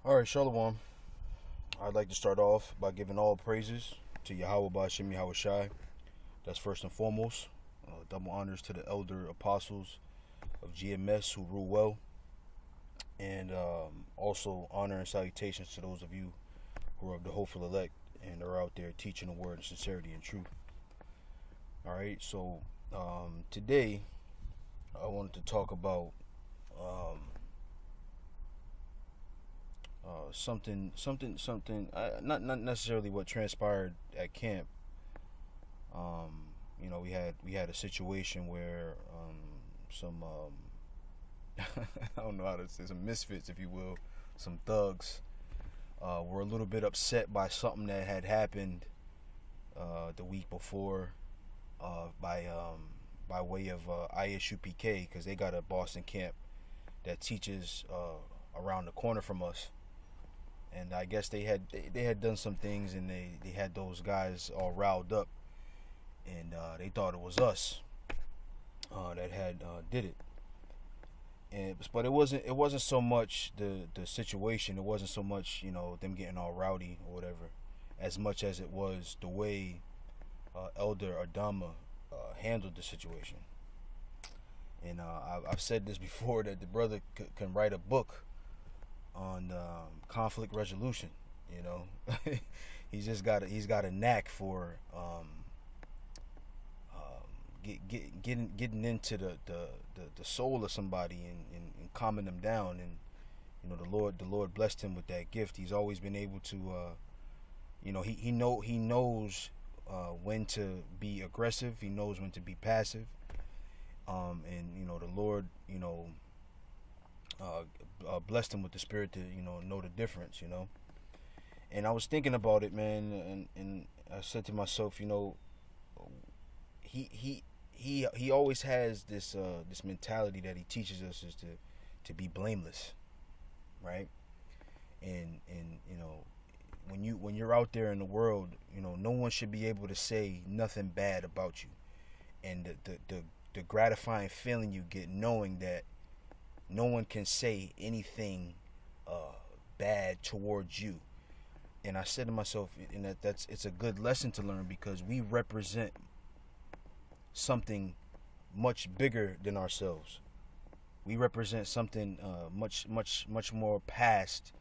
All right, Shalom. I'd like to start off by giving all praises to Yahweh Ba'Shem Yahweh Shai. That's first and foremost. Double honors to the elder apostles of GMS who rule well. And also honor and salutations to those of you who are of the hopeful elect and are out there teaching the word in sincerity and truth. All right, so today I wanted to talk about um, something. Not necessarily what transpired at camp. We had a situation where some I don't know how to say, some misfits, if you will, some thugs were a little bit upset by something that had happened the week before by way of ISUPK, because they got a Boston camp that teaches around the corner from us. And I guess they had done some things, and they had those guys all riled up, and they thought it was us that had did it. But it wasn't so much the situation. It wasn't so much them getting all rowdy or whatever, as much as it was the way Elder Adama handled the situation. And I've said this before, that the brother can write a book on conflict resolution. He's got a knack for getting into the soul of somebody and calming them down. And the Lord blessed him with that gift. He's always been able to he knows when to be aggressive. He knows when to be passive. And the Lord blessed him with the spirit to know the difference. And I was thinking about it, man, and I said to myself, he always has this mentality that he teaches us, is to be blameless, right? And when you're out there in the world, no one should be able to say nothing bad about you. And the gratifying feeling you get knowing that no one can say anything bad towards you. And I said to myself, and it's a good lesson to learn, because we represent something much bigger than ourselves. We represent something much more past,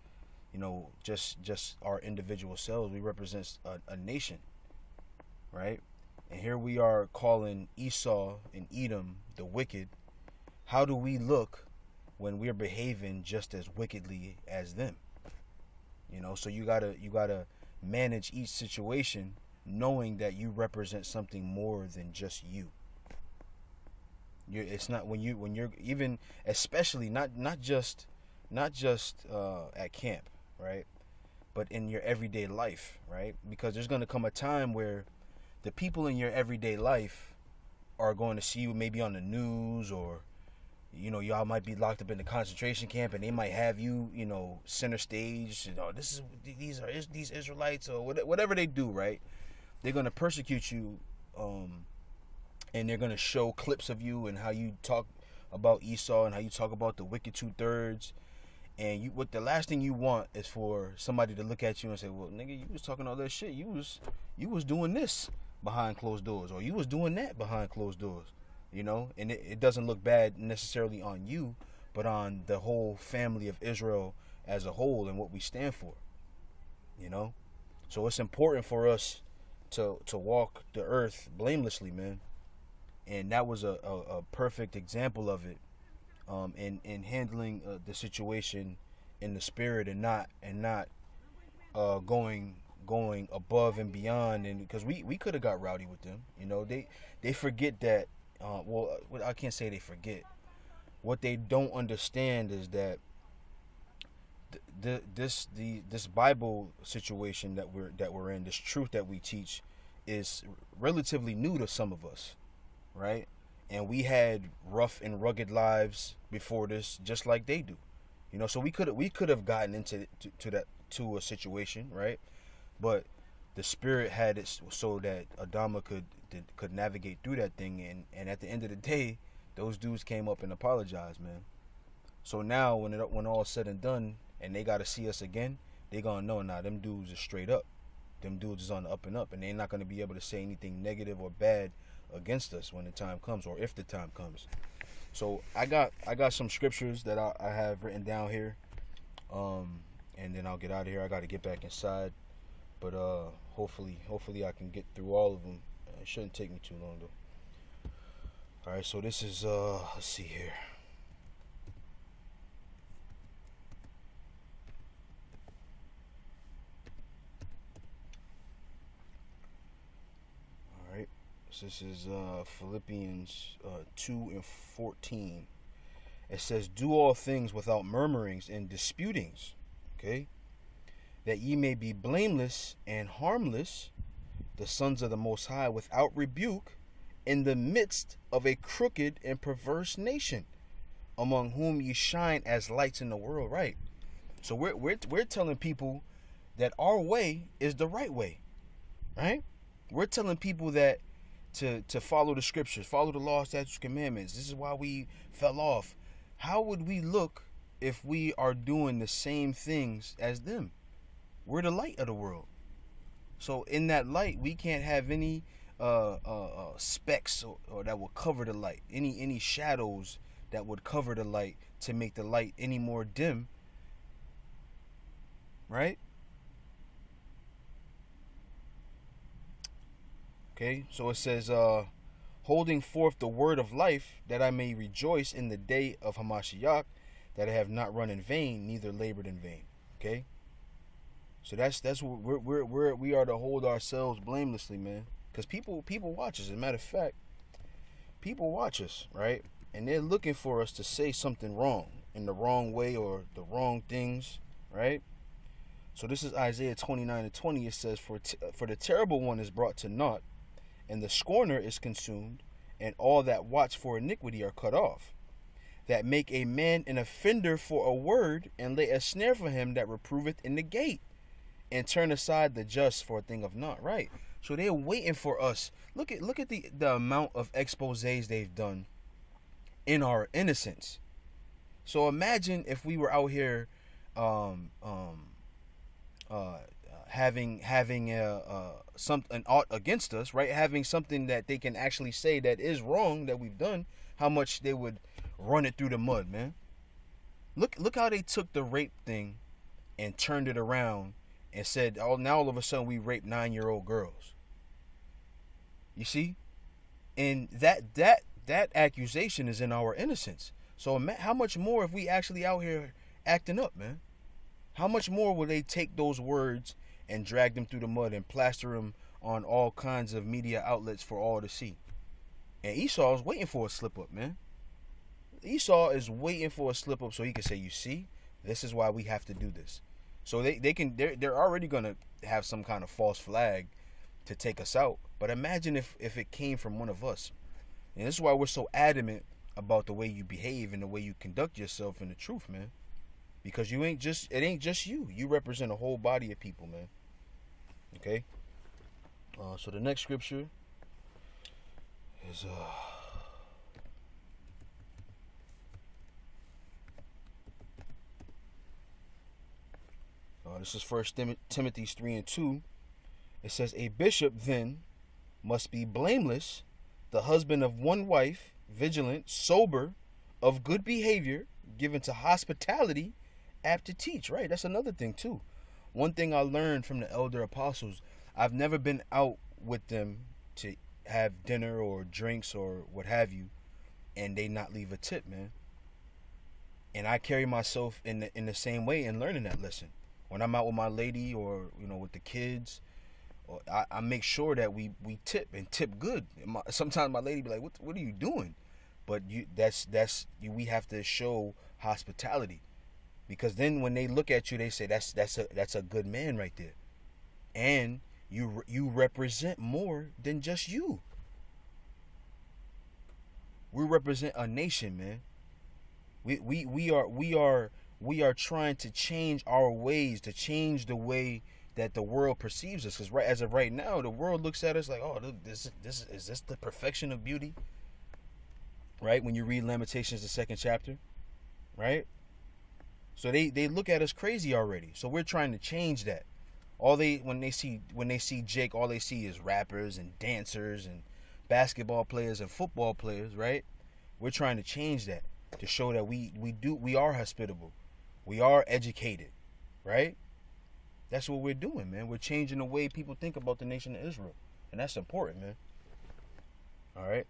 just our individual selves. We represent a nation, right? And here we are calling Esau and Edom the wicked. How do we look when we're behaving just as wickedly as them? So you gotta manage each situation, knowing that you represent something more than just you. It's not when you're even, especially not just at camp, right? But in your everyday life, right? Because there's gonna come a time where the people in your everyday life are going to see you maybe on the news, or y'all might be locked up in the concentration camp, and they might have you center stage. These Israelites, or whatever they do, right? They're going to persecute you, and they're going to show clips of you and how you talk about Esau and how you talk about the wicked two-thirds. And what the last thing you want is for somebody to look at you and say, well, nigga, you was talking all that shit, you was doing this behind closed doors, or you was doing that behind closed doors. And it doesn't look bad necessarily on you, but on the whole family of Israel as a whole and what we stand for. So it's important for us to walk the earth blamelessly, man. And that was a perfect example of it, in handling the situation in the spirit, and not going above and beyond. And because we could have got rowdy with them. They forget that. I can't say they forget. What they don't understand is that this Bible situation that we're in, this truth that we teach, is relatively new to some of us, right? And we had rough and rugged lives before this, just like they do. So we could have gotten into to a situation, right? But the spirit had it so that Adama could navigate through that thing, and at the end of the day, those dudes came up and apologized, man. So now when all is said and done, and they got to see us again, they gonna know, nah, them dudes are straight up. Them dudes is on the up and up, and they're not gonna be able to say anything negative or bad against us when the time comes, or if the time comes. So I got some scriptures that I have written down here, and then I'll get out of here. I got to get back inside, but hopefully I can get through all of them. It shouldn't take me too long though. All right, so this is let's see here. All right, so this is Philippians 2:14. It says, "Do all things without murmurings and disputings, okay, that ye may be blameless and harmless, the sons of the Most High, without rebuke, in the midst of a crooked and perverse nation, among whom ye shine as lights in the world." Right. So we're telling people that our way is the right way, right? We're telling people that to follow the scriptures, follow the law, statutes, commandments. This is why we fell off. How would we look if we are doing the same things as them? We're the light of the world. So in that light, we can't have any specks or that will cover the light, any shadows that would cover the light to make the light any more dim, right? Okay, so it says, holding forth the word of life, that I may rejoice in the day of Hamashiach, that I have not run in vain, neither labored in vain. Okay, so that's what we are to hold ourselves blamelessly, man. Because people watch us. As a matter of fact, people watch us, right? And they're looking for us to say something wrong, in the wrong way, or the wrong things, right? So this is Isaiah 29:20. It says, for the terrible one is brought to naught, and the scorner is consumed, and all that watch for iniquity are cut off, that make a man an offender for a word, and lay a snare for him that reproveth in the gate, and turn aside the just for a thing of naught. Right. So they're waiting for us. Look at the amount of exposés they've done in our innocence. So imagine if we were out here having an ought against us, right? Having something that they can actually say that is wrong that we've done, how much they would run it through the mud, man. Look how they took the rape thing and turned it around and said, "Oh, now all of a sudden we rape 9-year-old girls." You see, and that accusation is in our innocence. So how much more if we actually out here acting up, man? How much more will they take those words and drag them through the mud and plaster them on all kinds of media outlets for all to see? And Esau is waiting for a slip up, man. Esau is waiting for a slip up so he can say, "You see, this is why we have to do this." So they're already gonna have some kind of false flag to take us out. But imagine if it came from one of us. And this is why we're so adamant about the way you behave and the way you conduct yourself in the truth, man. Because it ain't just you. You represent a whole body of people, man. Okay. So the next scripture is this is 1 Timothy 3:2. It says, "A bishop then must be blameless, the husband of one wife, vigilant, sober, of good behavior, given to hospitality, apt to teach." Right, that's another thing too. One thing I learned from the elder apostles, I've never been out with them to have dinner or drinks or what have you, and they not leave a tip, man. And I carry myself in the same way in learning that lesson. When I'm out with my lady or with the kids, I make sure that we tip and tip good. Sometimes my lady be like, "What are you doing?" But we have to show hospitality, because then when they look at you, they say that's a good man right there, and you represent more than just you. We represent a nation, man. We are trying to change our ways, to change the way that the world perceives us. Because as of right now, the world looks at us like, "Oh, look, is this the perfection of beauty?" Right? When you read Lamentations, the 2nd chapter, right? So they look at us crazy already. So we're trying to change that. When they see Jake, all they see is rappers and dancers and basketball players and football players, right? We're trying to change that to show that we are hospitable. We are educated, right? That's what we're doing, man. We're changing the way people think about the nation of Israel. And that's important, man. All right.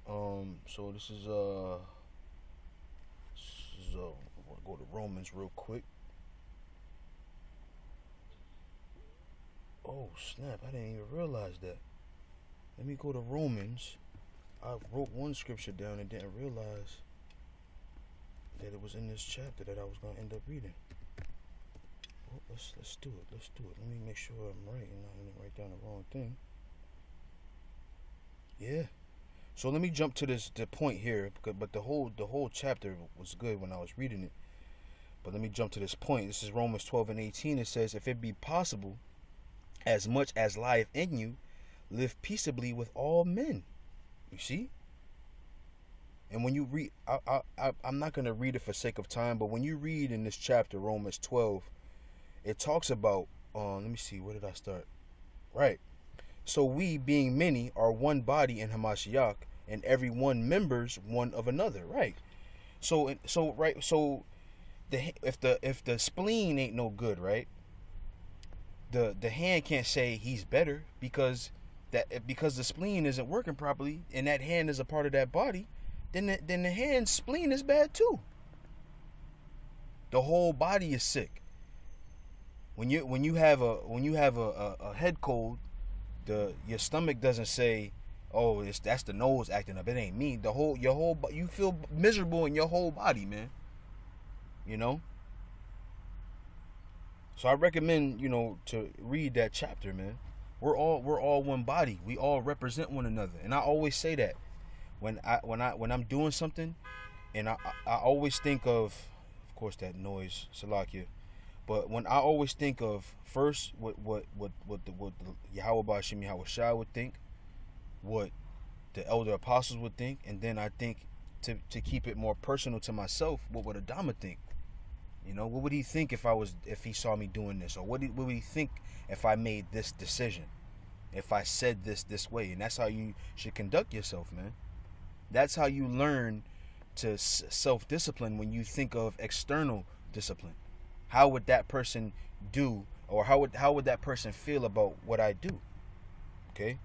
So this is we'll go to Romans real quick. Oh snap, I didn't even realize that. Let me go to Romans. I wrote one scripture down and didn't realize that it was in this chapter that I was gonna end up reading. Well, let's do it. Let's do it. Let me make sure I'm right and I didn't write down the wrong thing. Yeah. So let me jump to the point here, but the whole chapter was good when I was reading it. But let me jump to this point. This is Romans 12:18. It says, "If it be possible, as much as lieth in you, live peaceably with all men." You see? And when you read, I'm not going to read it for sake of time, but when you read in this chapter, Romans 12, it talks about, let me see, where did I start? Right. "So we, being many, are one body in Hamashiach, and every one members one of another." Right. So if the spleen ain't no good, right? The hand can't say he's better because the spleen isn't working properly, and that hand is a part of that body. Then the hand's spleen is bad too. The whole body is sick. When you have a head cold, your stomach doesn't say, "Oh, that's the nose acting up." It ain't me. You feel miserable in your whole body, man. You know. So I recommend, to read that chapter, man. We're all one body. We all represent one another, and I always say that when I'm doing something, and I always think of course, that noise, Salakia. But when I always think of first what the Yahweh Bashim Yahweh Shai would think, what the elder apostles would think, and then I think to keep it more personal to myself, what would Adama think? What would he think if he saw me doing this? Or what would he think if I made this decision? If I said this way? And that's how you should conduct yourself, man. That's how you learn to self-discipline when you think of external discipline. How would that person do, or how would that person feel about what I do? Okay?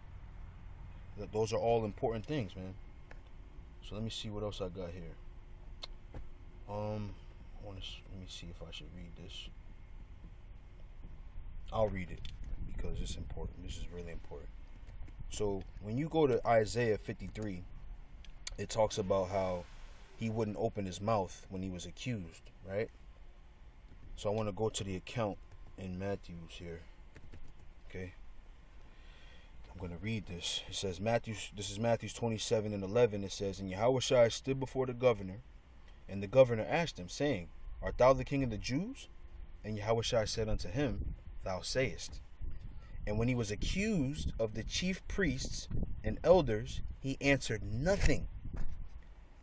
Those are all important things, man. So let me see what else I got here. Let me see if I should read this. I'll read it because it's important. This is really important. So when you go to Isaiah 53, it talks about how he wouldn't open his mouth when he was accused, right? So I want to go to the account in Matthew's here. Okay. I'm going to read this. It says, this is Matthew 27:11. It says, "And Yahushua stood before the governor, and the governor asked him, saying, Art thou the king of the Jews? And Yahushua said unto him, Thou sayest. And when he was accused of the chief priests and elders, he answered nothing.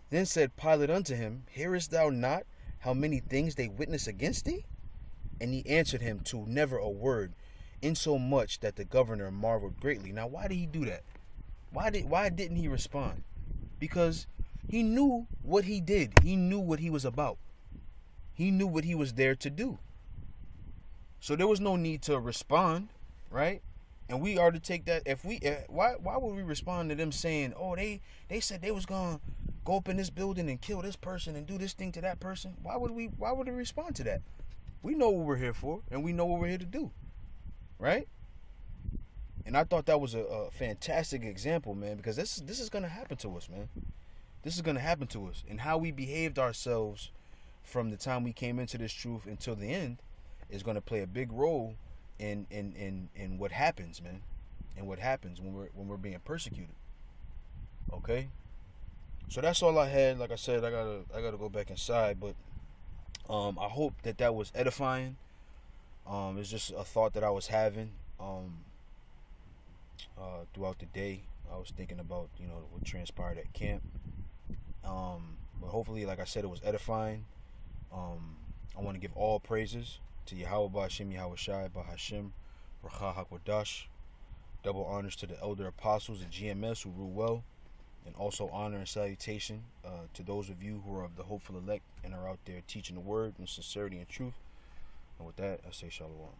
Then said Pilate unto him, Hearest thou not how many things they witness against thee? And he answered him to never a word, insomuch that the governor marveled greatly." Now, why did he do that? Why didn't he respond? Because he knew what he did. He knew what he was about. He knew what he was there to do. So there was no need to respond, right? And we are to take that. Why would we respond to them saying, "Oh, they said they was gonna go up in this building and kill this person and do this thing to that person"? Why would we respond to that? We know what we're here for, and we know what we're here to do, right? And I thought that was a fantastic example, man, because this is gonna happen to us, man. This is gonna happen to us, and how we behaved ourselves from the time we came into this truth until the end is gonna play a big role in what happens, man, and what happens when we're being persecuted. Okay. So that's all I had. Like I said, I gotta go back inside, but I hope that was edifying. It's just a thought that I was having throughout the day. I was thinking about what transpired at camp. But hopefully, like I said, it was edifying. I want to give all praises to Yahweh Ba'Hashem Yahweh Shai Ba'Hashem Racha HaKodash. Double honors to the elder apostles and GMS who rule well, and also honor and salutation to those of you who are of the hopeful elect and are out there teaching the word in sincerity and truth. And with that, I say shalom.